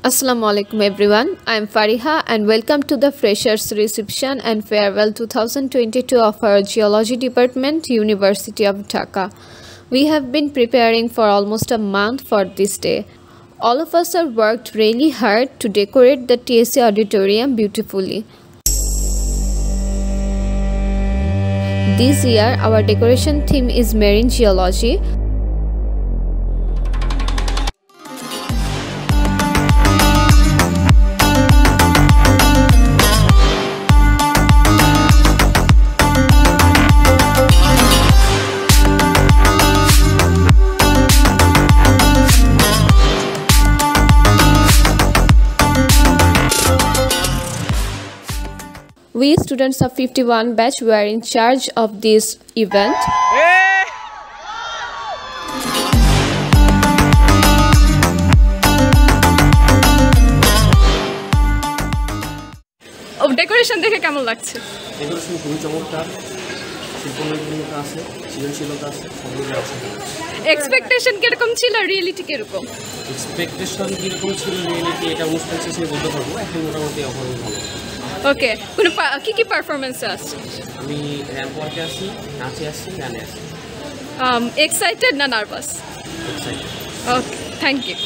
Assalamu alaikum everyone. I am Fariha and welcome to the Freshers Reception and Farewell 2022 of our Geology Department, University of Dhaka. We have been preparing for almost a month for this day. All of us have worked really hard to decorate the TSC auditorium beautifully. This year our decoration theme is marine geology. We students of 51 batch were in charge of this event. Decoration দেখে কেমন লাগছে? Decoration খুবই চমৎকার, শিল্পনৈপুণ্যতা আছে, সৃজনশীলতা আছে, সবগুলো আছে। এক্সপেকটেশন কিরকম ছিল, রিয়েলিটি কিরকম? এক্সপেকটেশন কিরকম ছিল, রিয়েলিটি এটা অনুষ্ঠান শেষে বলতে পারবো। এখন মোটামুটি অভাবে ভালো। ওকে, কোনো কি পারফরমেন্সে আসছে? আমি র্যাম্প ওয়ার্কে আছি, নাচে আছি, গানে আছি। এক্সাইটেড না nervous? Excited. Okay, thank you.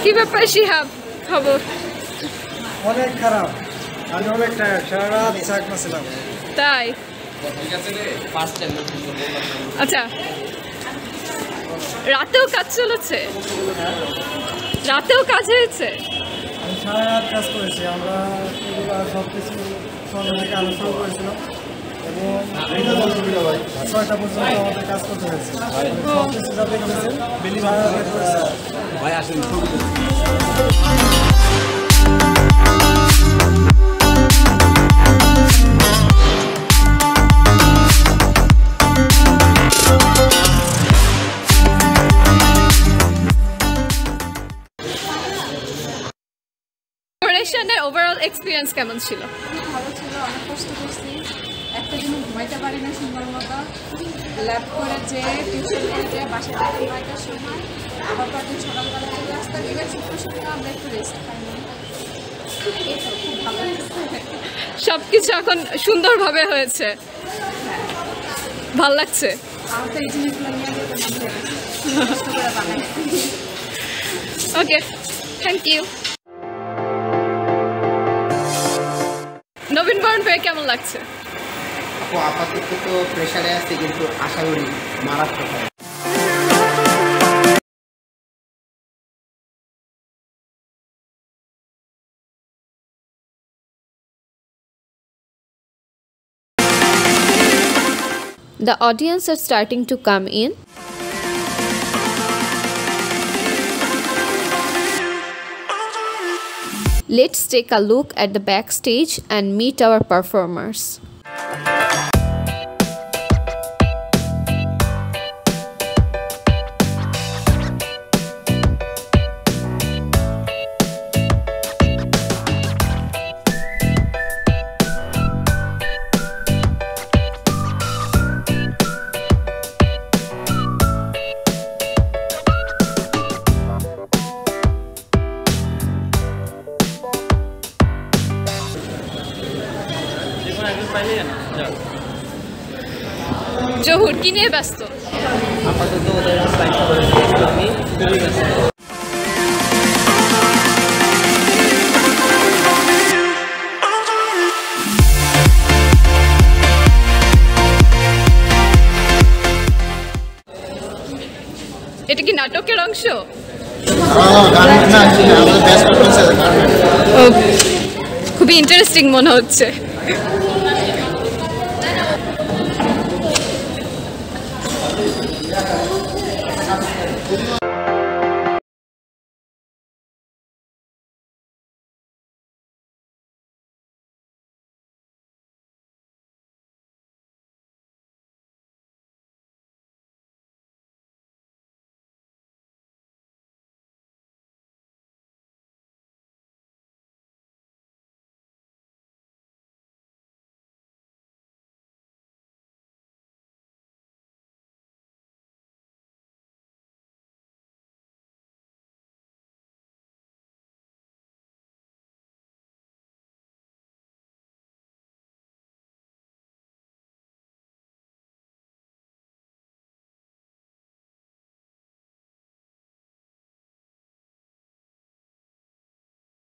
কি ব্যাপার শিহাব, খবর? অনেক খারাপ, আমি অনেক টায়ার্ড, সারা রাত চাকমা ছিলাম। তাই? আচ্ছা, রাতেও কাজ চলেছে? রাতেও কাজ হয়েছে? আমি সারা রাত কাজ করেছি, আমরা এগুলো সব কিছু সন্ধ্যা থেকে আলোচনা করেছিলাম এবং 6টা পর্যন্ত আমাদের কাজ করতে হয়েছে। সব কিছু যাতে করেছে সারা রাত করেছে। ভাই আসেন। ডেকোরেশনের ওভারঅল এক্সপিরিয়েন্স কেমন ছিল? ভালো ছিল, অনেক কষ্ট করছি, একটা দিন ঘুমাইতে পারি না সুন্দর মতো। ল্যাব করে যে টিউশন করে যে বাসায় যাই 9টার সময়, আবার পরদিন সকালবেলা চলে আসতাম। এবার শুক্র আমরা একটু রেস্ট পাইনি, এই তো খুব ভালো লাগছে। সবকিছু এখন সুন্দরভাবে হয়েছে, ভাল লাগছে। আমার তো এই জিনিসগুলো নিয়ে যেতে মন করে কষ্ট করে বানাই। ওকে, থ্যাংক ইউ। নবীন বরণ পেয়ে কেমন লাগছে? আপু আপাতত তো প্রেশারে আছে, কিন্তু আশা করি মারাত্মক হবে। The audience are starting to come in. Let's take a look at the backstage and meet our performers. Zahur কি নিয়ে ব্যস্ত? আপাতত ওদের সাইডটা করে আমি খুবই ব্যস্ত। এটা কি নাটকের অংশ? খুবই ইন্টারেস্টিং মনে হচ্ছে।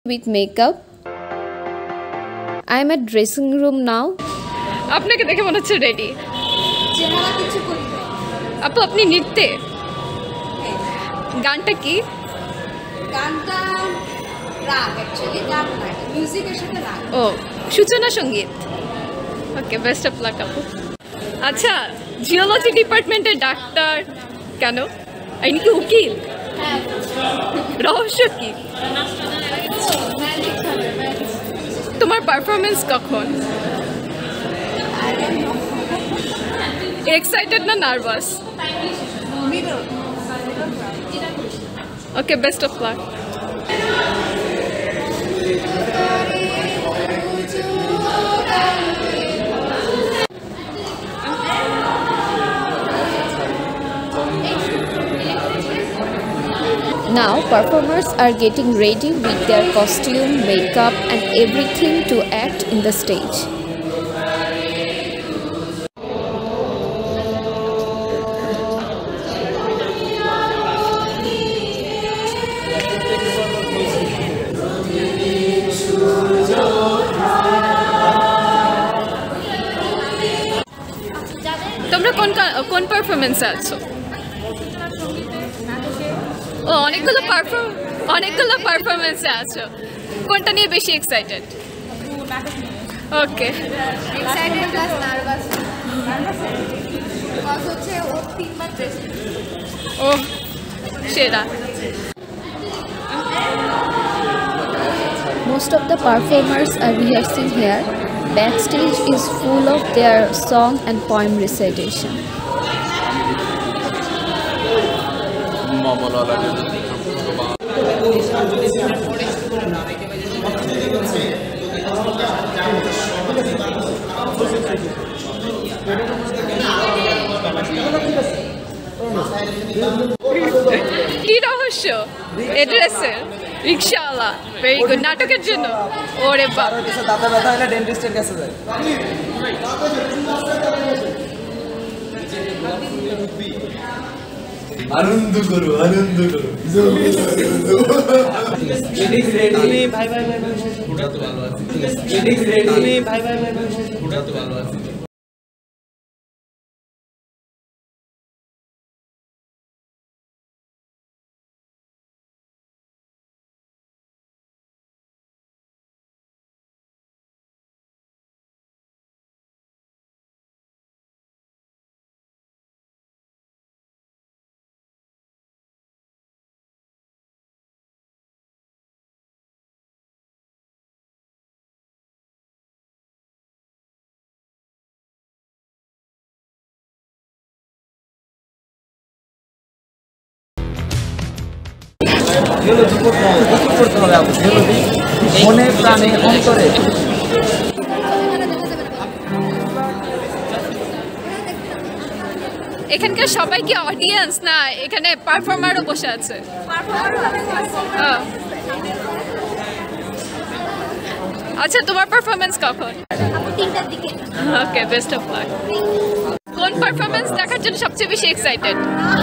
with makeup. I am at dressing room now. আপনাকে দেখে মনে হচ্ছে রেডি। চেহারা কিছু করি না। আপু আপনি নৃত্যে গানটা কি? গানটা রাগ, অ্যাকচুয়ালি গান নয়, মিউজিকের সাথে রাগ। ও সূচনা সঙ্গীত। ওকে, বেস্ট অফ লাক আপু। আচ্ছা, জিওলজি ডিপার্টমেন্টের ডাক্তার কেন? ইনি কি উকিল? রহস্য কি? তোমার পারফরমেন্স কখন? এক্সাইটেড না nervous? Okay, best of luck. Now performers are getting ready with their costume, makeup and everything to act in the stage. তোমরা কোন পারফরমেন্সে আছো? ও অনেকগুলো পারফরমেন্সে আছো। কোনটা নিয়ে বেশি এক্সাইটেড? ওকে, এক্সাইটেড প্লাস নার্ভাস। কজ হচ্ছে ও 3 বার ড্রেস। ও সেরা। Most of the performers are rehearsing here. Backstage is full of their song and poem recitation. কি রহস্য এড্রেসের? রিক্সাওয়ালা, ভেরি গুড। নাটকের জন্য? ওরে বাবা, দাঁতে ব্যথা হলে ডেন্টিস্টের কাছে যায়। আনন্দ করো ভাই ভাই ভাই ওটা তো ভালো আছে। ভাই ভাই ভাই ওটা তো ভালো আছে। করতে হবে মনে প্রাণে অন্তরে। এখানকার সবাই কি অডিয়েন্স না এখানে পারফর্মারও বসে আছে? আচ্ছা, তোমার পারফরমেন্স কখন? 3টার দিকে। ওকে, বেস্ট অফ লাক। কোন পারফরমেন্স দেখার জন্য সবচেয়ে বেশি এক্সাইটেড?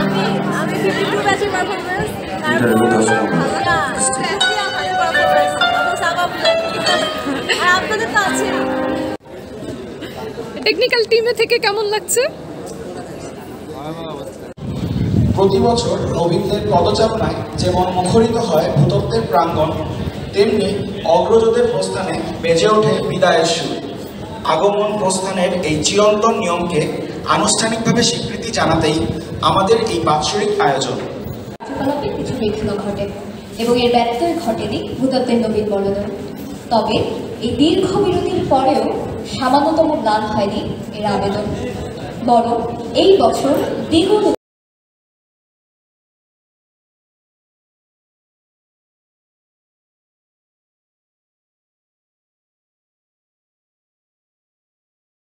আমি 52 ব্যাচের পারফরমেন্স। তারপর ভালোটা স্ট্যাটিয়া ভালো পারফরমেন্স। আর আপনাদের তো আছে। টেকনিক্যাল টিমে থেকে কেমন লাগছে? প্রতি বছর রবীন্দ্রের পদচারণায় যেমন মুখরিত হয় ভূতত্ত্বের প্রাঙ্গণ, তেমনি অগ্রজদের প্রস্থানে বেজে ওঠে বিদায়ের সুর। আগমন প্রস্থানের এই চিরন্তন নিয়মকে আনুষ্ঠানিকভাবে স্বীকৃতি জানাতেই আমাদের এই বাৎসরিক আয়োজন। কিছু বিঘ্ন ঘটে এবং এর ব্যত্যয় ঘটেনি ভূতত্ত্বের নবীন বরণেও। তবে এই দীর্ঘ বিরতির পরেও সামান্যতম ম্লান হয়নি এর আবেদন, বরং এই বছর দ্বিগুণ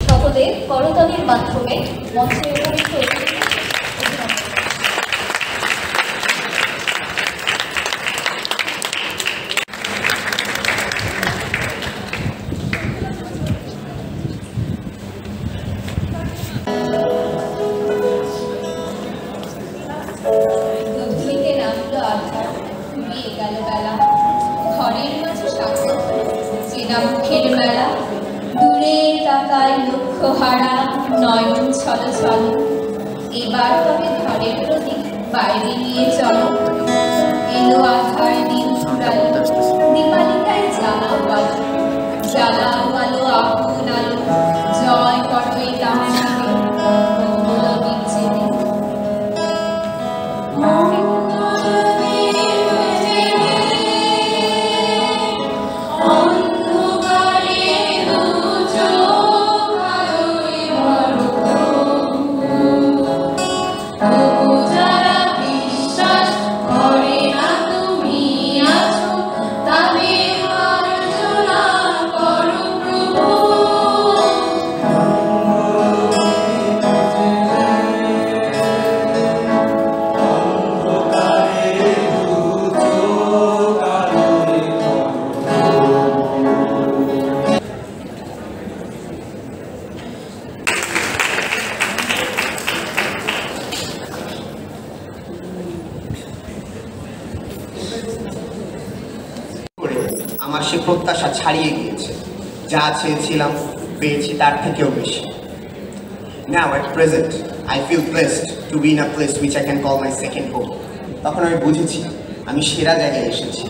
সকলে করতালির মাধ্যমে মঞ্চে ঘরের মাঝে না মুখের মেলা, দূরের তাকায় লক্ষ্য হারা নয়ন ছল ছল। এবার তবে ঘরের প্রতি বাইরে নিয়ে চলো, এলো আধার দিন ফুরালো, দীপালিকায় জ্বালাও আলো, জ্বালাও আলো আগুন আলো, জয় করোই তাহাকে মঙ্গল বিচ্ছেদে। আমার সে প্রত্যাশা ছাড়িয়ে গিয়েছে, যা চেয়েছিলাম পেয়েছি তার থেকেও বেশি। Now at present, I feel blessed to be in a place which I can call my second home. তখন আমি বুঝেছি আমি সেরা জায়গায় এসেছি।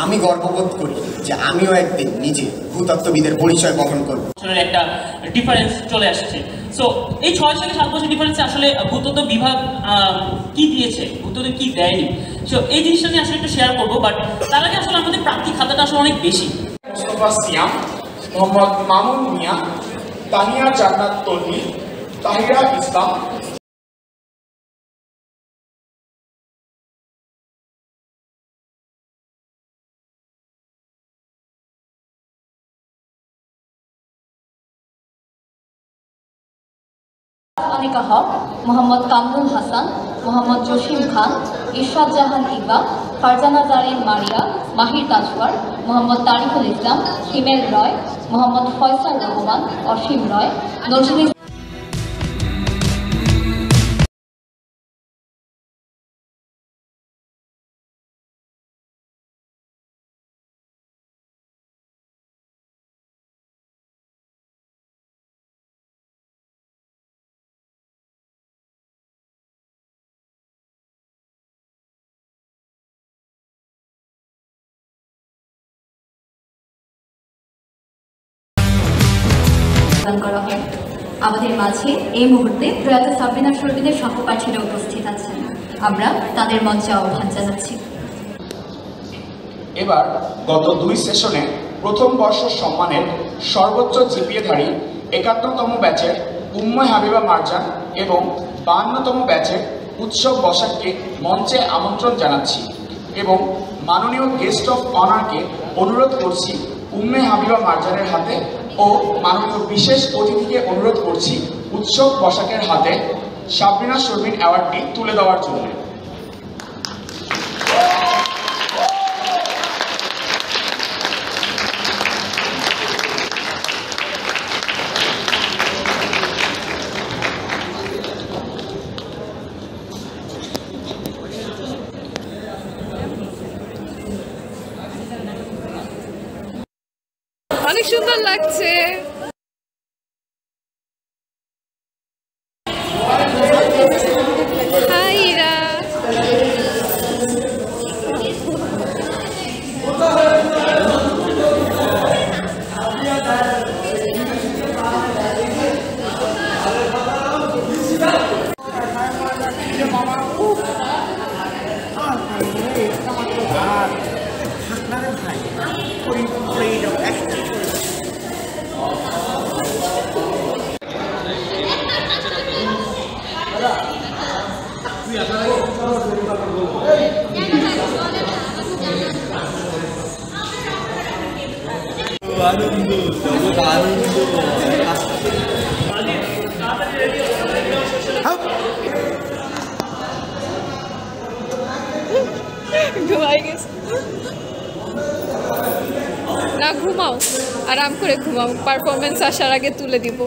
আমি গর্ববোধ করি যে আমিও একদিন নিজে ভূতত্ত্ববিদের পরিচয় বহন করব। একটা ডিফারেন্স চলে আসছে। সো এই 6 থেকে 7 বছর ডিফারেন্সে আসলে ভূতত্ত্ব বিভাগ কি দিয়েছে, ভূতত্ত্ব কি দেয়নি, সো এই জিনিসটা নিয়ে আসলে একটু শেয়ার করবো। বাট তার আগে আসলে আমাদের প্রাপ্তি খাতাটা আসলে অনেক বেশি। মুস্তফা সিয়াম, মোহাম্মদ মামুন মিয়া, তানিয়া জান্নাত তন্নি, তাহিরা ইসলাম, অনিকা হক, মোহাম্মদ কামরুল হাসান, মোহাম্মদ জসিম খান, ইরশাদ জাহান ইকবা, ফারজানা জারিন মারিয়া, মাহির তাজওয়ার, মোহাম্মদ তারিকুল ইসলাম, হিমেল রয়, মোহাম্মদ ফয়সাল রহমান, অসীম রয়, নজরুল করা হয়। আমাদের মাঝে এই মুহূর্তে প্রয়াত সাবরিনা শরীফের সহপাঠীরা উপস্থিত আছেন, আমরা তাদের মঞ্চে আহ্বান জানাচ্ছি। এবার গত 2 সেশনে প্রথম বর্ষ সম্মানের সর্বোচ্চ জিপিএধারী 71তম ব্যাচের উম্মে হাবিবা মারজান এবং 52তম ব্যাচের উৎসব বসাককে মঞ্চে আমন্ত্রণ জানাচ্ছি এবং মাননীয় গেস্ট অফ অনারকে অনুরোধ করছি উম্মে হাবিবা মারজানের হাতে ও মাননীয় বিশেষ অতিথিকে অনুরোধ করছি উৎসব বসাকের হাতে সাবরিনা শর্মিন অ্যাওয়ার্ডটি তুলে দেওয়ার জন্য। অনেক সুন্দর লাগছে। হাই ইরা, ঘুমাই গেছে না, ঘুমাও, আরাম করে ঘুমাও, পারফরমেন্স আসার আগে তুলে দিব।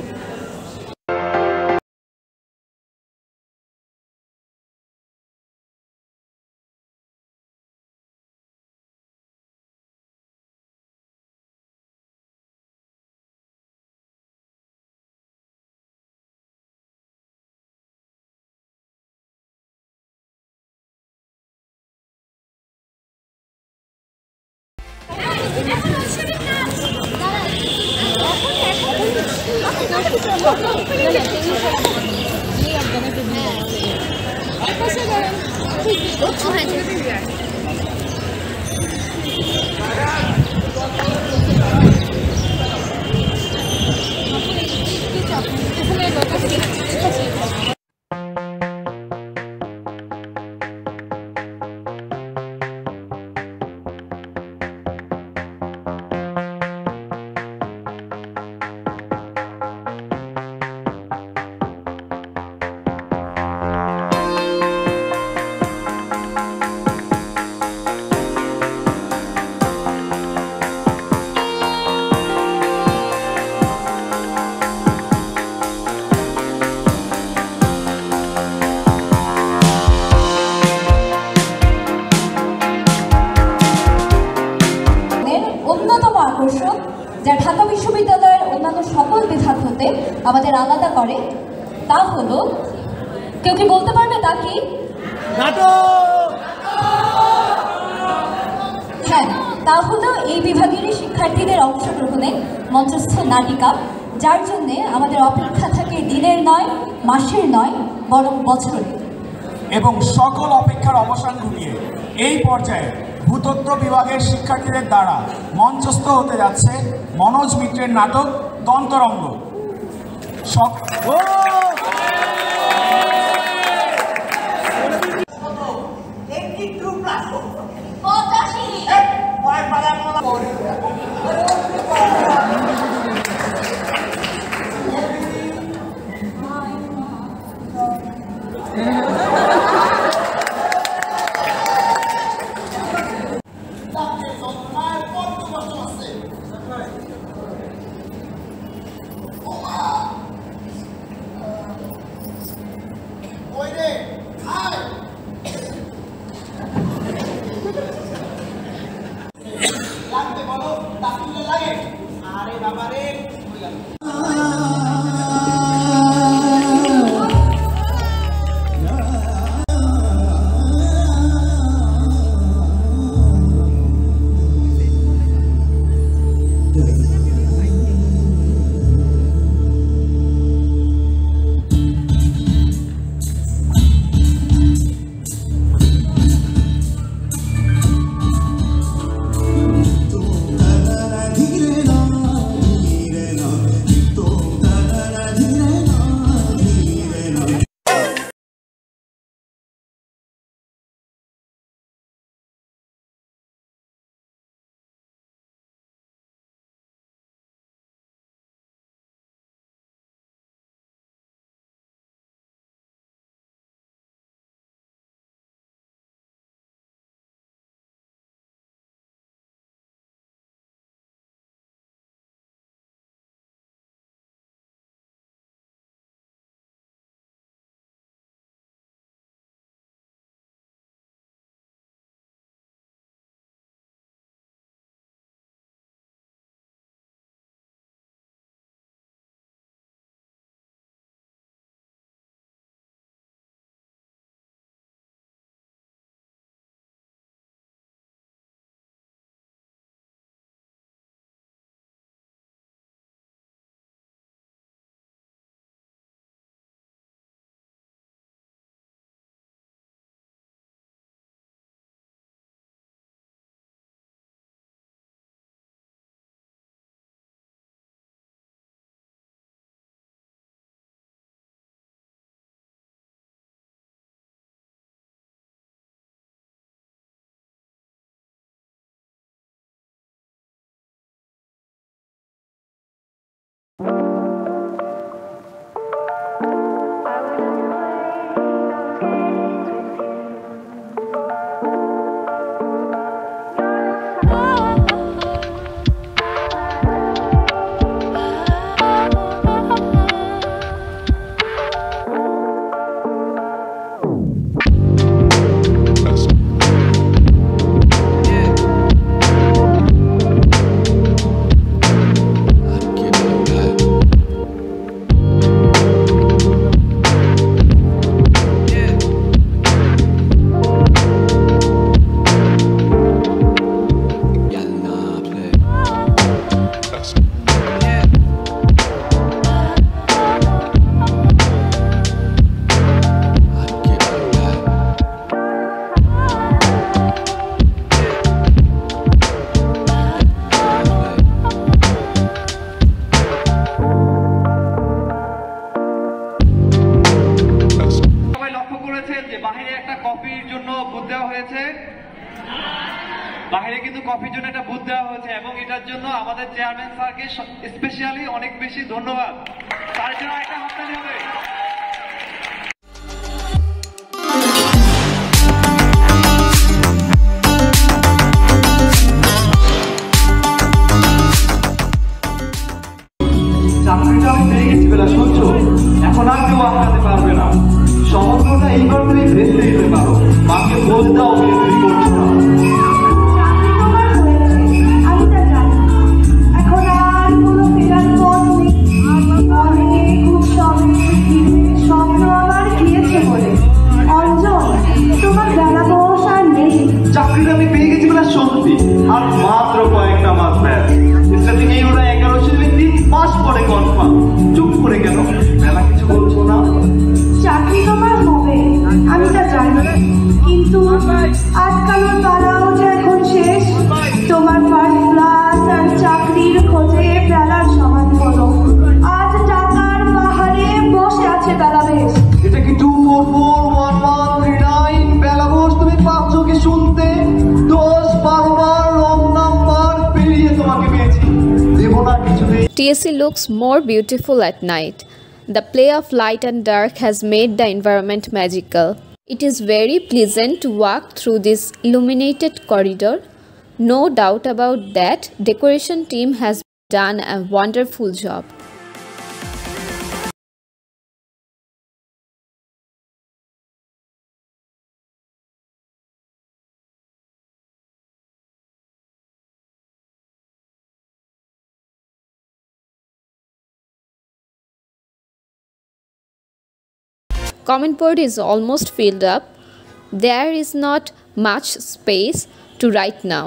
যা ঢাকা বিশ্ববিদ্যালয়ের অন্যান্য সকল বিভাগ হতে আমাদের আলাদা করে তা হলো, কেউ কি বলতে পারবে তা কি? হ্যাঁ, তা হলো এই বিভাগেরই শিক্ষার্থীদের অংশগ্রহণে মঞ্চস্থ নাটিকা, যার জন্য আমাদের অপেক্ষা থাকে দিনের নয়, মাসের নয়, বরং বছরের। এবং সকল অপেক্ষার অবসান ঘটিয়ে এই পর্যায়ে ভূতত্ত্ব বিভাগের শিক্ষার্থীদের দ্বারা মঞ্চস্থ হতে যাচ্ছে মনোজ মিত্রের নাটক তন্তরঙ্গ। বাহিরে একটা কফির জন্য বুথ দেওয়া হয়েছে, বাহিরে কিন্তু কফির জন্য একটা বুথ দেওয়া হয়েছে এবং এটার জন্য আমাদের চেয়ারম্যান স্যারকে স্পেশালি অনেক বেশি ধন্যবাদ। তার জন্য একটা হাততালি হবে। চাকরিটা আমি পেয়ে গেছি বেলা, শুনছো? এখন আর কেউ আটকাতে পারবে না। সমগ্রটা এইবার তুমি ভেস্তে দিতে পারো। মাকে বলে দাও বিয়ে তুমি করছো না। চাকরিটা আমি পেয়ে গেছি বলে সত্যি, আর মাত্র কয়েকটা মাস ব্যাস। স্টার্টিং এই ওরা 11 মাস পরে কনফার্ম। চুপ করে কেন, মেলা কিছু বলছো না? চাকরি তোমার হবে আমি তা জানি, কিন্তু আজকালের পাড়াও যে এখন শেষ। তোমার ফার্স্ট ক্লাস আর চাকরির খোঁজে বেলার সমান হলো। আজ টাকার পাহাড়ে বসে আছে বেলা বেশ। এটা কি 2441139 বেলা বস? তুমি পাচ্ছ কি শুনতে? 10-12 বার রং নাম্বার পেরিয়ে তোমাকে পেয়েছি। দেবো না কিছুতেই। TSC looks more beautiful at night. The play of light and dark has made the environment magical. It is very pleasant to walk through this illuminated corridor. No doubt about that, decoration team has done a wonderful job. Comment board is almost filled up. There is not much space to write now.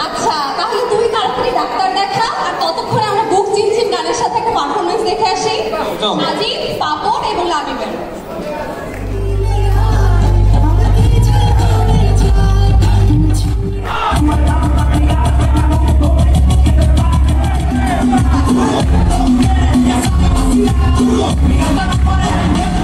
আচ্ছা, তাহলে তুমি তাড়াতাড়ি doctor দেখা, আর ততক্ষণে আমরা বুক চিনচিন গানের সাথে একটা পারফরমেন্স দেখে আসি। সাজিদ, পাপন এবং লাবিবের। Yeah.